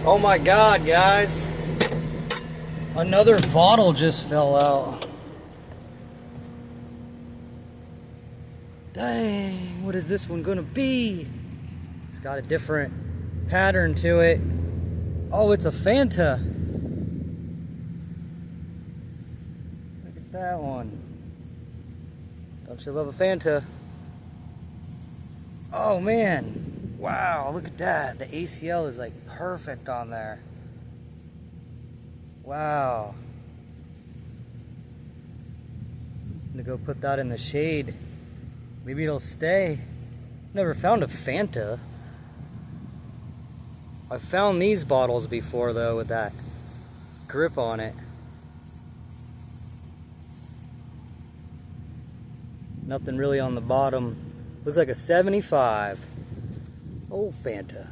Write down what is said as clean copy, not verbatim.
Oh my God, guys. Another bottle just fell out. Dang, what is this one gonna be? It's got a different pattern to it. Oh, it's a Fanta. Look at that one. Don't you love a Fanta? Oh man, wow, look at that. The ACL is like perfect on there. Wow. I'm gonna go put that in the shade. Maybe it'll stay. Never found a Fanta. I've found these bottles before though with that grip on it. Nothing really on the bottom. Looks like a 75. Oh, Fanta.